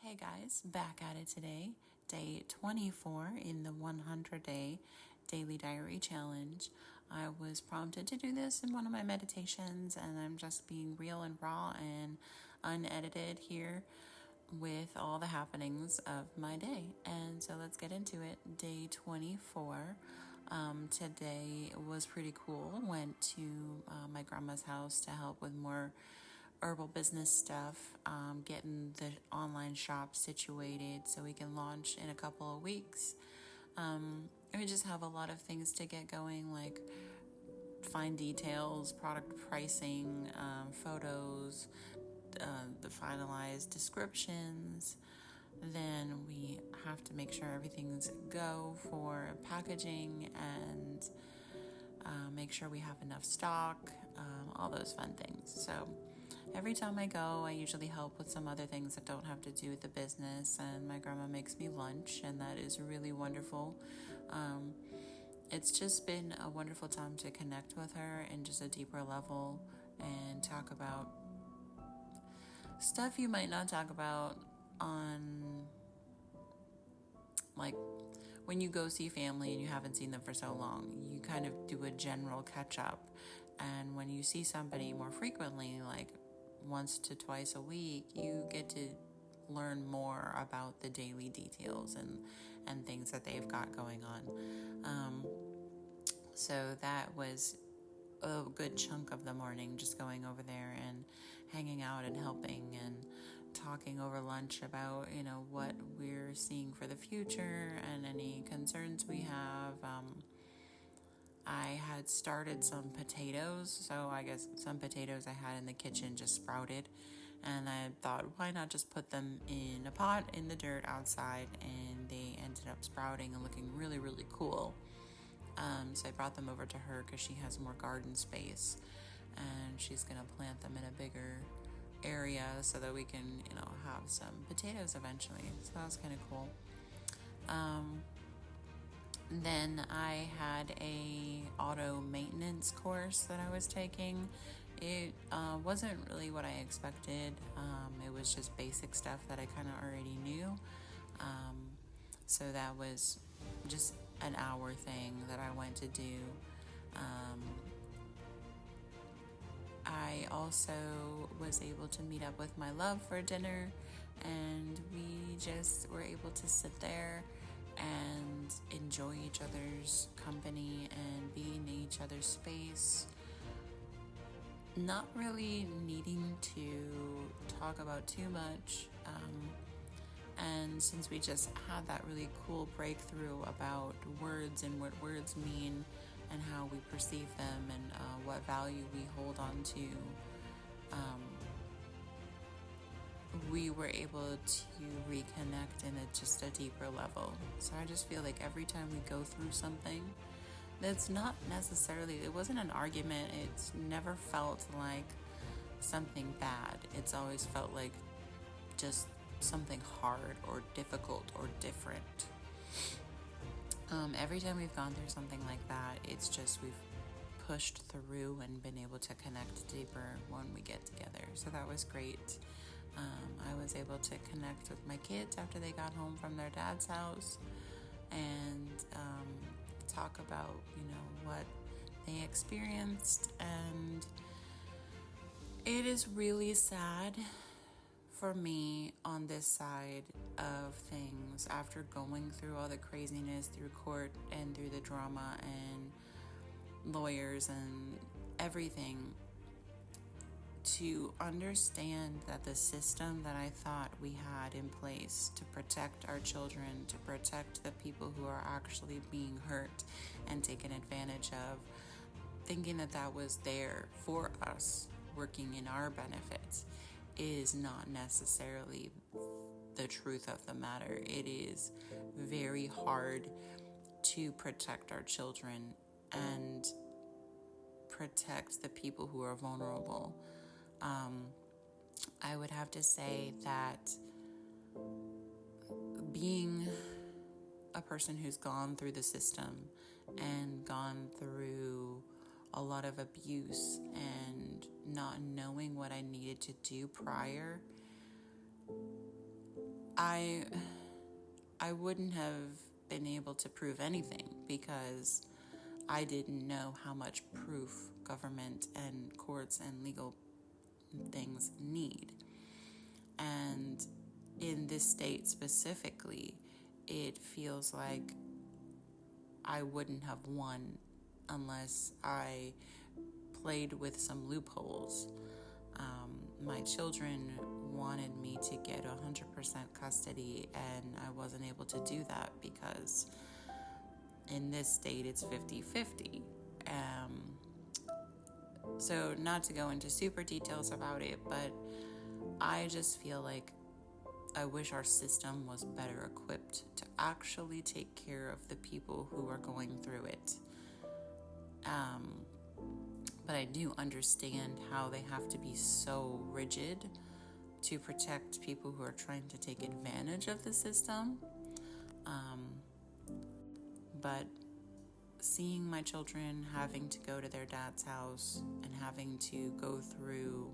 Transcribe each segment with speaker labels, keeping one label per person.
Speaker 1: Hey guys, back at it today, day 24 in the 100-day daily diary challenge. I was prompted to do this in one of my meditations, and I'm just being real and raw and unedited here with all the happenings of my day. And so let's get into it. Day 24. Today was pretty cool. Went to my grandma's house to help with more herbal business stuff, getting the online shop situated so we can launch in a couple of weeks. We just have a lot of things to get going, like fine details, product pricing, photos, the finalized descriptions. Then we have to make sure everything's go for packaging and make sure we have enough stock, all those fun things. So every time I go, I usually help with some other things that don't have to do with the business, and my grandma makes me lunch, and that is really wonderful. It's just been a wonderful time to connect with her in just a deeper level and talk about stuff you might not talk about on, like, when you go see family and you haven't seen them for so long. You kind of do a general catch up, and when you see somebody more frequently, like once to twice a week, you get to learn more about the daily details and things that they've got going on. So that was a good chunk of the morning, just going over there and hanging out and helping and talking over lunch about, what we're seeing for the future and any concerns we have. I had started some potatoes, so I guess some potatoes I had in the kitchen just sprouted, and I thought, why not just put them in a pot in the dirt outside, and they ended up sprouting and looking really, really cool. So I brought them over to her because she has more garden space, and she's going to plant them in a bigger area so that we can, have some potatoes eventually. So that was kind of cool. Then I had a auto maintenance course that I was taking. It wasn't really what I expected. It was just basic stuff that I kind of already knew. So that was just an hour thing that I went to do. I also was able to meet up with my love for dinner, and we just were able to sit there and enjoy each other's company and be in each other's space, not really needing to talk about too much. And since we just had that really cool breakthrough about words and what words mean and how we perceive them and what value we hold on to, we were able to reconnect in just a deeper level. So I just feel like every time we go through something that's not necessarily, it wasn't an argument, it's never felt like something bad. It's always felt like just something hard or difficult or different. Every time we've gone through something like that, it's just we've pushed through and been able to connect deeper when we get together. So that was great. I was able to connect with my kids after they got home from their dad's house and talk about, what they experienced. And it is really sad for me on this side of things, after going through all the craziness through court and through the drama and lawyers and everything, to understand that the system that I thought we had in place to protect our children, to protect the people who are actually being hurt and taken advantage of, thinking that that was there for us, working in our benefits, is not necessarily the truth of the matter. It is very hard to protect our children and protect the people who are vulnerable. I would have to say that being a person who's gone through the system and gone through a lot of abuse and not knowing what I needed to do prior, I I wouldn't have been able to prove anything because I didn't know how much proof government and courts and legal things need. And in this state specifically, it feels like I wouldn't have won unless I played with some loopholes. My children wanted me to get 100% custody, and I wasn't able to do that because in this state it's 50-50. So not to go into super details about it, but I just feel like I wish our system was better equipped to actually take care of the people who are going through it. But I do understand how they have to be so rigid to protect people who are trying to take advantage of the system. But seeing my children having to go to their dad's house and having to go through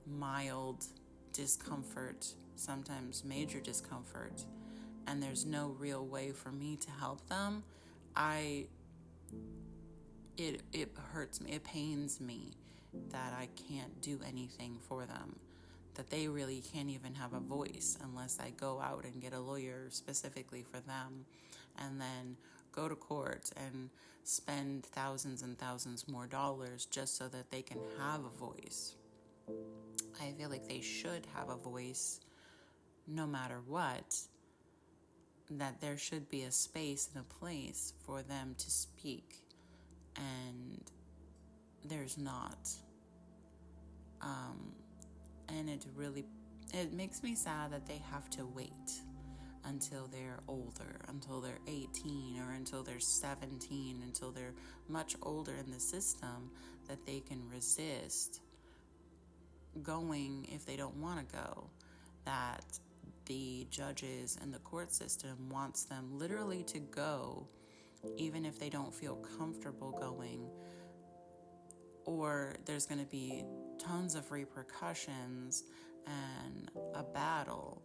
Speaker 1: mild discomfort, sometimes major discomfort, and there's no real way for me to help them, it hurts me, it pains me that I can't do anything for them, that they really can't even have a voice unless I go out and get a lawyer specifically for them, and then go to court and spend thousands and thousands more dollars just so that they can have a voice. I feel like they should have a voice no matter what, that there should be a space and a place for them to speak, and there's not. And it makes me sad that they have to wait until they're older, until they're 18 or until they're 17, until they're much older in the system, that they can resist going if they don't want to go, that the judges and the court system wants them literally to go even if they don't feel comfortable going, or there's going to be tons of repercussions and a battle.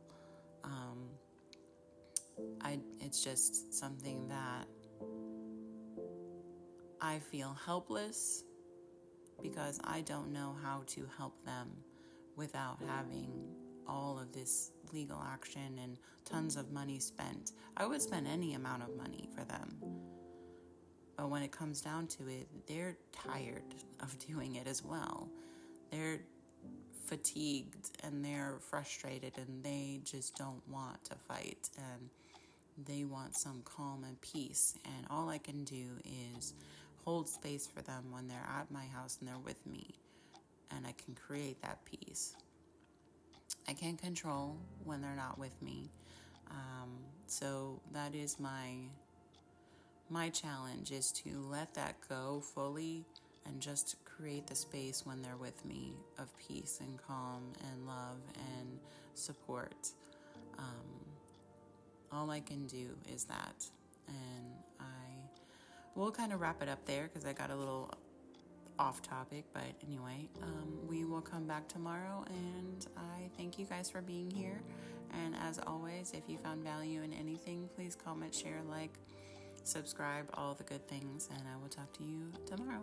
Speaker 1: It's just something that I feel helpless because I don't know how to help them without having all of this legal action and tons of money spent. I would spend any amount of money for them. But when it comes down to it, they're tired of doing it as well. They're fatigued and they're frustrated and they just don't want to fight, and they want some calm and peace. And all I can do is hold space for them when they're at my house and they're with me, and I can create that peace. I can't control when they're not with me. So that is my challenge, is to let that go fully and just create the space when they're with me of peace and calm and love and support. All I can do is that. And I will kind of wrap it up there because I got a little off topic. But anyway, we will come back tomorrow, and I thank you guys for being here. And as always, if you found value in anything, please comment, share, like, subscribe, all the good things, and I will talk to you tomorrow.